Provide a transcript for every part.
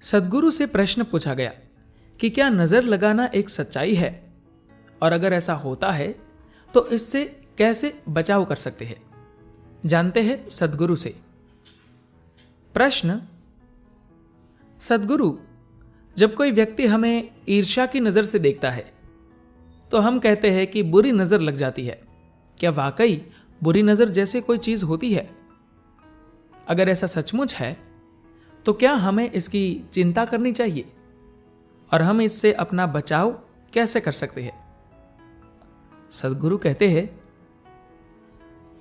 सद्गुरु से प्रश्न पूछा गया कि क्या नजर लगाना एक सच्चाई है, और अगर ऐसा होता है तो इससे कैसे बचाव कर सकते हैं। जानते हैं सद्गुरु से। प्रश्न: सद्गुरु, जब कोई व्यक्ति हमें ईर्ष्या की नजर से देखता है तो हम कहते हैं कि बुरी नजर लग जाती है। क्या वाकई बुरी नजर जैसे कोई चीज होती है? अगर ऐसा सचमुच है तो क्या हमें इसकी चिंता करनी चाहिए, और हम इससे अपना बचाव कैसे कर सकते हैं? सद्गुरु कहते हैं,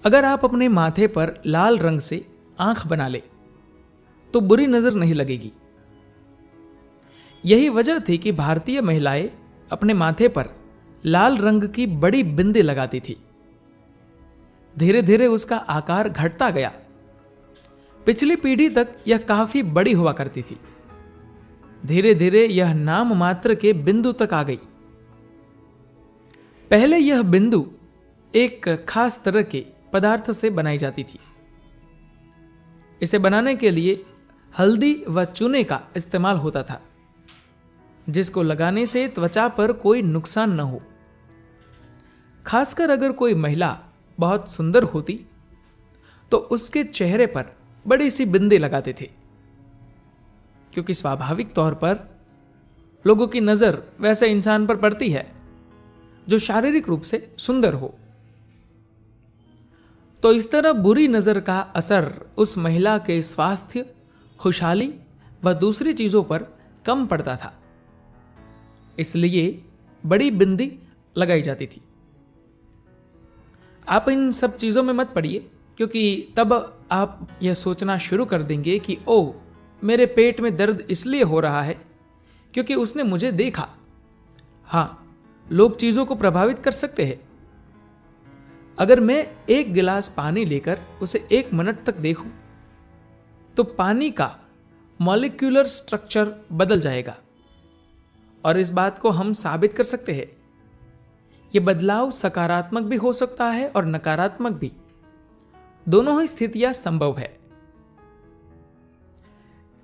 अगर आप अपने माथे पर लाल रंग से आंख बना ले तो बुरी नजर नहीं लगेगी। यही वजह थी कि भारतीय महिलाएं अपने माथे पर लाल रंग की बड़ी बिंदी लगाती थी। धीरे धीरे उसका आकार घटता गया। पिछली पीढ़ी तक यह काफी बड़ी हुआ करती थी। धीरे धीरे यह नाम मात्र के बिंदु तक आ गई। पहले यह बिंदु एक खास तरह के पदार्थ से बनाई जाती थी। इसे बनाने के लिए हल्दी व चूने का इस्तेमाल होता था, जिसको लगाने से त्वचा पर कोई नुकसान न हो। खासकर अगर कोई महिला बहुत सुंदर होती तो उसके चेहरे पर बड़ी सी बिंदी लगाते थे, क्योंकि स्वाभाविक तौर पर लोगों की नजर वैसे इंसान पर पड़ती है जो शारीरिक रूप से सुंदर हो। तो इस तरह बुरी नजर का असर उस महिला के स्वास्थ्य, खुशहाली व दूसरी चीजों पर कम पड़ता था। इसलिए बड़ी बिंदी लगाई जाती थी। आप इन सब चीजों में मत पड़िए, क्योंकि तब आप यह सोचना शुरू कर देंगे कि ओह, मेरे पेट में दर्द इसलिए हो रहा है क्योंकि उसने मुझे देखा। हां, लोग चीजों को प्रभावित कर सकते हैं। अगर मैं एक गिलास पानी लेकर उसे 1 मिनट तक देखूं तो पानी का मॉलिक्यूलर स्ट्रक्चर बदल जाएगा, और इस बात को हम साबित कर सकते हैं। यह बदलाव सकारात्मक भी हो सकता है और नकारात्मक भी। दोनों ही स्थितियां संभव है।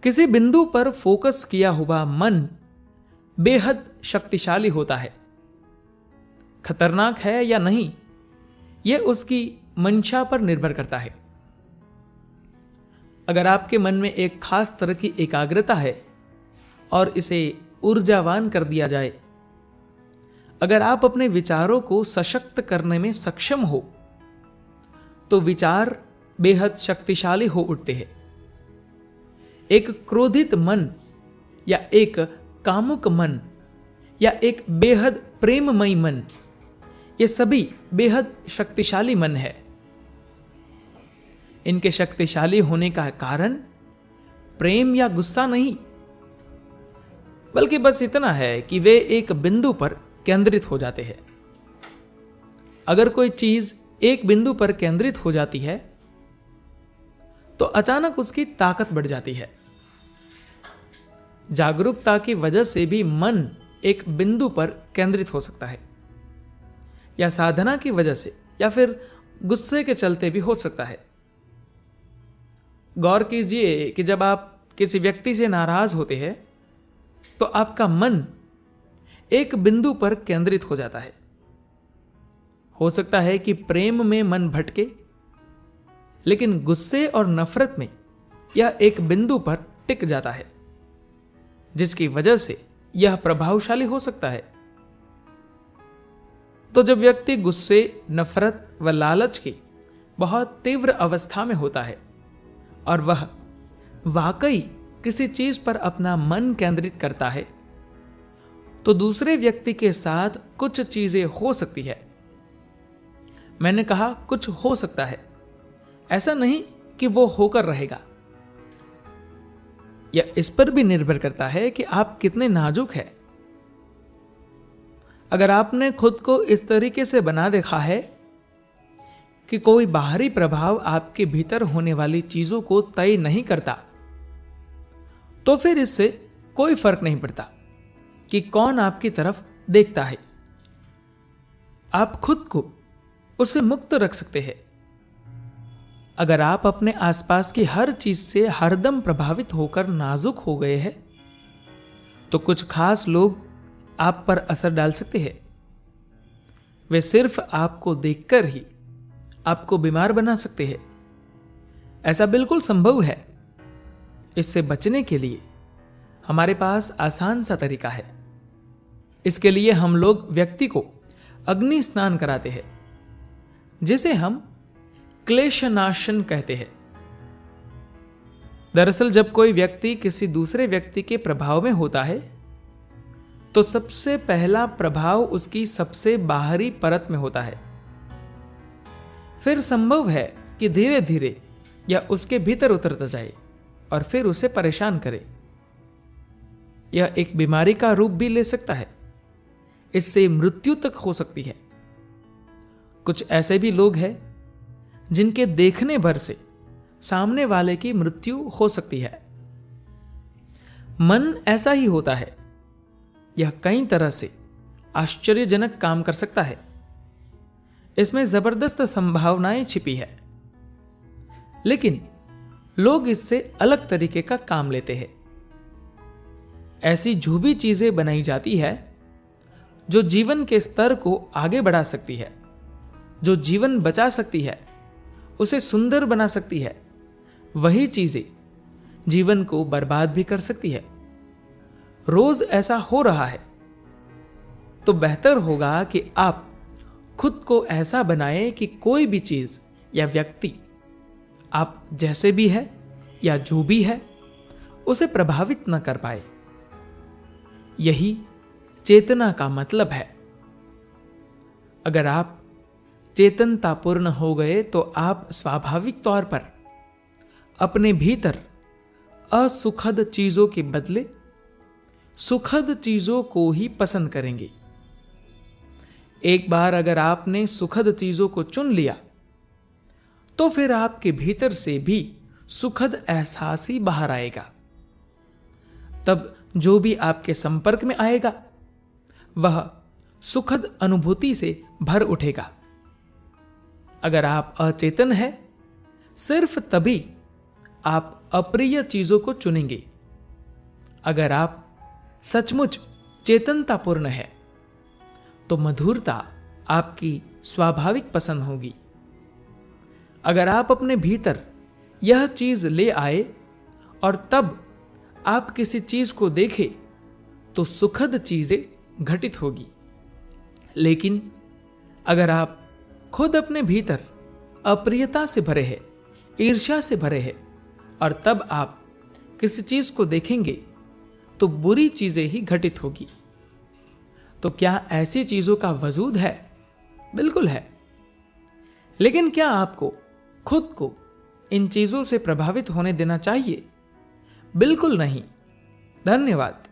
किसी बिंदु पर फोकस किया हुआ मन बेहद शक्तिशाली होता है। खतरनाक है या नहीं, यह उसकी मंशा पर निर्भर करता है। अगर आपके मन में एक खास तरह की एकाग्रता है और इसे ऊर्जावान कर दिया जाए, अगर आप अपने विचारों को सशक्त करने में सक्षम हो, तो विचार बेहद शक्तिशाली हो उठते हैं। एक क्रोधित मन या एक कामुक मन या एक बेहद प्रेममयी मन, ये सभी बेहद शक्तिशाली मन है। इनके शक्तिशाली होने का कारण प्रेम या गुस्सा नहीं, बल्कि बस इतना है कि वे एक बिंदु पर केंद्रित हो जाते हैं। अगर कोई चीज एक बिंदु पर केंद्रित हो जाती है तो अचानक उसकी ताकत बढ़ जाती है। जागरूकता की वजह से भी मन एक बिंदु पर केंद्रित हो सकता है, या साधना की वजह से, या फिर गुस्से के चलते भी हो सकता है। गौर कीजिए कि जब आप किसी व्यक्ति से नाराज होते हैं तो आपका मन एक बिंदु पर केंद्रित हो जाता है। हो सकता है कि प्रेम में मन भटके, लेकिन गुस्से और नफरत में यह एक बिंदु पर टिक जाता है, जिसकी वजह से यह प्रभावशाली हो सकता है। तो जब व्यक्ति गुस्से, नफरत व लालच की बहुत तीव्र अवस्था में होता है और वह वाकई किसी चीज पर अपना मन केंद्रित करता है, तो दूसरे व्यक्ति के साथ कुछ चीजें हो सकती है। मैंने कहा कुछ हो सकता है, ऐसा नहीं कि वो होकर रहेगा। यह इस पर भी निर्भर करता है कि आप कितने नाजुक हैं। अगर आपने खुद को इस तरीके से बना देखा है कि कोई बाहरी प्रभाव आपके भीतर होने वाली चीजों को तय नहीं करता, तो फिर इससे कोई फर्क नहीं पड़ता कि कौन आपकी तरफ देखता है। आप खुद को उससे मुक्त रख सकते हैं। अगर आप अपने आसपास की हर चीज से हरदम प्रभावित होकर नाजुक हो गए हैं, तो कुछ खास लोग आप पर असर डाल सकते हैं। वे सिर्फ आपको देखकर ही आपको बीमार बना सकते हैं। ऐसा बिल्कुल संभव है। इससे बचने के लिए हमारे पास आसान सा तरीका है। इसके लिए हम लोग व्यक्ति को अग्नि स्नान कराते हैं, जिसे हम क्लेशनाशन कहते हैं। दरअसल जब कोई व्यक्ति किसी दूसरे व्यक्ति के प्रभाव में होता है तो सबसे पहला प्रभाव उसकी सबसे बाहरी परत में होता है। फिर संभव है कि धीरे धीरे यह उसके भीतर उतरता जाए और फिर उसे परेशान करे। यह एक बीमारी का रूप भी ले सकता है। इससे मृत्यु तक हो सकती है। कुछ ऐसे भी लोग हैं जिनके देखने भर से सामने वाले की मृत्यु हो सकती है। मन ऐसा ही होता है। यह कई तरह से आश्चर्यजनक काम कर सकता है। इसमें जबरदस्त संभावनाएं छिपी है, लेकिन लोग इससे अलग तरीके का काम लेते हैं। ऐसी जो भी चीजें बनाई जाती है जो जीवन के स्तर को आगे बढ़ा सकती है, जो जीवन बचा सकती है, उसे सुंदर बना सकती है, वही चीजें जीवन को बर्बाद भी कर सकती है। रोज ऐसा हो रहा है, तो बेहतर होगा कि आप खुद को ऐसा बनाएं कि कोई भी चीज या व्यक्ति आप जैसे भी है या जो भी है उसे प्रभावित न कर पाए। यही चेतना का मतलब है। अगर आप चेतनतापूर्ण हो गए तो आप स्वाभाविक तौर पर अपने भीतर असुखद चीजों के बदले सुखद चीजों को ही पसंद करेंगे। एक बार अगर आपने सुखद चीजों को चुन लिया तो फिर आपके भीतर से भी सुखद एहसास ही बाहर आएगा। तब जो भी आपके संपर्क में आएगा वह सुखद अनुभूति से भर उठेगा। अगर आप अचेतन हैं, सिर्फ तभी आप अप्रिय चीजों को चुनेंगे। अगर आप सचमुच चेतनतापूर्ण है तो मधुरता आपकी स्वाभाविक पसंद होगी। अगर आप अपने भीतर यह चीज ले आए और तब आप किसी चीज को देखें तो सुखद चीजें घटित होगी। लेकिन अगर आप खुद अपने भीतर अप्रियता से भरे हैं, ईर्ष्या से भरे हैं और तब आप किसी चीज को देखेंगे तो बुरी चीजें ही घटित होगी। तो क्या ऐसी चीजों का वजूद है? बिल्कुल है। लेकिन क्या आपको खुद को इन चीजों से प्रभावित होने देना चाहिए? बिल्कुल नहीं। धन्यवाद।